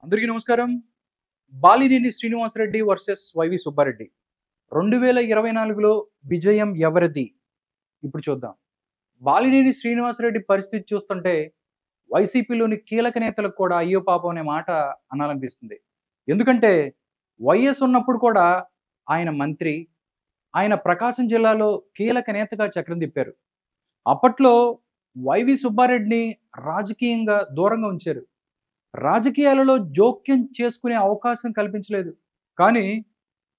అందరికీ నమస్కారం. Balineni Srinivasa Reddy versus YV Subba Reddy. 2024లో విజయం ఎవరిది? ఇప్పుడు చూద్దాం. బాలినేని శ్రీనివాసరెడ్డి పరిస్థితి చూస్తుంటే వైసీపీలోని కీలక నేతలకు కూడా అయ్యో పాపం అనే మాట అనాలనిపిస్తుంది. ఎందుకంటే వైఎస్ ఉన్నప్పుడు కూడా ఆయన మంత్రి, ఆయన ప్రకాశం జిల్లాలో కీలక నేతగా చక్రం తిప్పారు. అప్పట్లో వైవి సుబ్బారెడ్డిని రాజకీయంగా దూరంగా ఉంచారు. రాజకీయాలలో జోక్యం చేసుకునే అవకాశం కల్పించలేదు. కానీ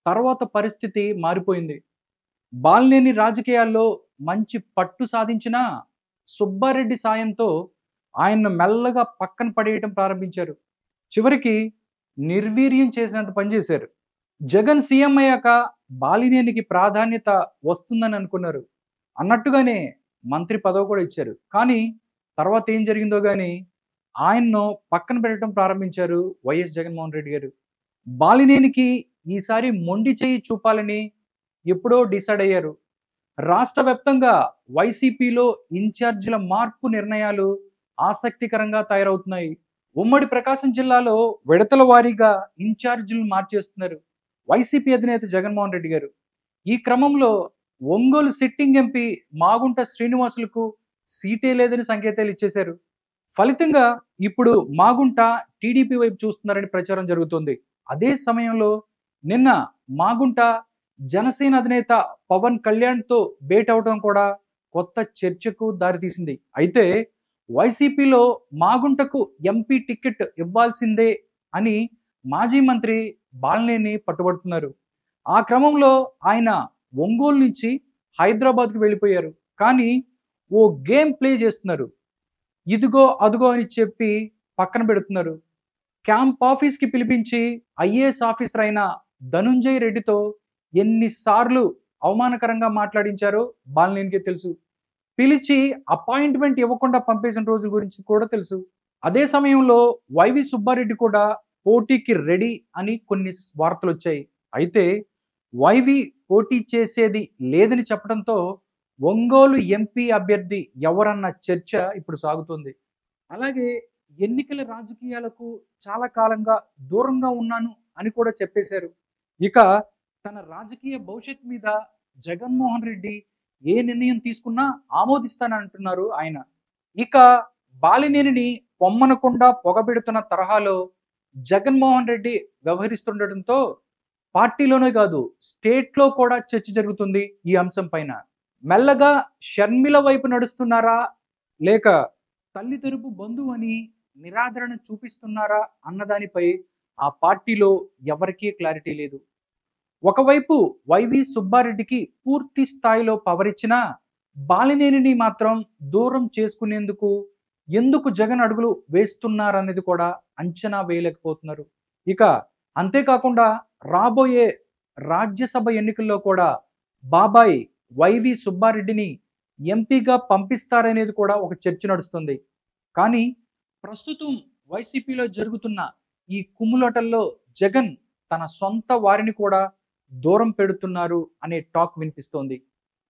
తర్వాత పరిస్థితి మారిపోయింది. బాలినేని రాజకీయాల్లో మంచి పట్టు సాధించినా సుబ్బారెడ్డి సాయంతో ఆయన్ను మెల్లగా పక్కన పడేయటం ప్రారంభించారు. చివరికి నిర్వీర్యం చేసినంత పనిచేశారు. జగన్ సీఎం అయ్యాక బాలినేనికి ప్రాధాన్యత వస్తుందని అనుకున్నారు. అన్నట్టుగానే మంత్రి పదవి కూడా ఇచ్చారు. కానీ తర్వాత ఏం జరిగిందో గాని ఆయన్ను పక్కన పెట్టడం ప్రారంభించారు వైఎస్ జగన్మోహన్ రెడ్డి గారు. బాలినేనికి ఈసారి మొండి చేయి చూపాలని ఎప్పుడో డిసైడ్ అయ్యారు. రాష్ట్ర వ్యాప్తంగా వైసీపీలో ఇన్ఛార్జీల మార్పు నిర్ణయాలు ఆసక్తికరంగా తయారవుతున్నాయి. ఉమ్మడి ప్రకాశం జిల్లాలో విడతల వారీగా ఇన్ఛార్జీలను మార్చేస్తున్నారు వైసీపీ అధినేత జగన్మోహన్ రెడ్డి గారు. ఈ క్రమంలో ఒంగోలు సిట్టింగ్ ఎంపీ మాగుంట శ్రీనివాసులకు సీటే లేదని సంకేతాలు ఇచ్చేశారు. ఫలితంగా ఇప్పుడు మాగుంట టీడీపీ వైపు చూస్తున్నారని ప్రచారం జరుగుతోంది. అదే సమయంలో నిన్న మాగుంట జనసేన అధినేత పవన్ కళ్యాణ్తో భేటీ అవడం కూడా కొత్త చర్చకు దారితీసింది. అయితే వైసీపీలో మాగుంటకు ఎంపీ టికెట్ ఇవ్వాల్సిందే అని మాజీ మంత్రి బాలినేని పట్టుబడుతున్నారు. ఆ క్రమంలో ఆయన ఒంగోలు నుంచి హైదరాబాద్కు వెళ్ళిపోయారు. కానీ ఓ గేమ్ ప్లే చేస్తున్నారు. ఇదిగో అదుగో అని చెప్పి పక్కన పెడుతున్నారు. క్యాంప్ ఆఫీస్‌కి పిలిపించి ఐఏఎస్ ఆఫీసర్ అయిన ధనుంజయ్ రెడ్డితో ఎన్నిసార్లు అవమానకరంగా మాట్లాడించారో బాలినేనికే తెలుసు. పిలిచి అపాయింట్‌మెంట్ ఇవ్వకుండా పంపేసిన రోజుల గురించి కూడా తెలుసు. అదే సమయంలో వైవి సుబ్బారెడ్డి కూడా పోటీకి రెడీ అని కొన్ని వార్తలొచ్చాయి. అయితే వైవి పోటీ చేసేది లేదని చెప్పడంతో ఒంగోలు ఎంపీ అభ్యర్థి ఎవరన్న చర్చ ఇప్పుడు సాగుతోంది. అలాగే ఎన్నికల రాజకీయాలకు చాలా కాలంగా దూరంగా ఉన్నాను అని కూడా చెప్పేశారు. ఇక తన రాజకీయ భవిష్యత్ మీద జగన్మోహన్ రెడ్డి ఏ నిర్ణయం తీసుకున్నా ఆమోదిస్తానంటున్నారు ఆయన. ఇక బాలినేనిని పొమ్మనకుండా పొగబెడుతున్న తరహాలో జగన్మోహన్ రెడ్డి వ్యవహరిస్తుండటంతో పార్టీలోనే కాదు స్టేట్‌లో కూడా చర్చ జరుగుతుంది ఈ అంశం పైన. మెల్లగా షర్మిల వైపు నడుస్తున్నారా? లేక తల్లి తరపు బంధువు అని నిరాదరణ చూపిస్తున్నారా? అన్నదానిపై ఆ పార్టీలో ఎవరికీ క్లారిటీ లేదు. ఒకవైపు వైవి సుబ్బారెడ్డికి పూర్తి స్థాయిలో పవర్ ఇచ్చినా బాలినేనిని మాత్రం దూరం చేసుకునేందుకు ఎందుకు జగన్ అడుగులు వేస్తున్నారనేది కూడా అంచనా వేయలేకపోతున్నారు. ఇక అంతేకాకుండా రాబోయే రాజ్యసభ ఎన్నికల్లో కూడా బాబాయ్ వైవి సుబ్బారెడ్డిని ఎంపీగా పంపిస్తారనేది కూడా ఒక చర్చ నడుస్తుంది. కానీ ప్రస్తుతం వైసీపీలో జరుగుతున్న ఈ కుమ్ములాటల్లో జగన్ తన సొంత వారిని కూడా దూరం పెడుతున్నారు అనే టాక్ వినిపిస్తోంది.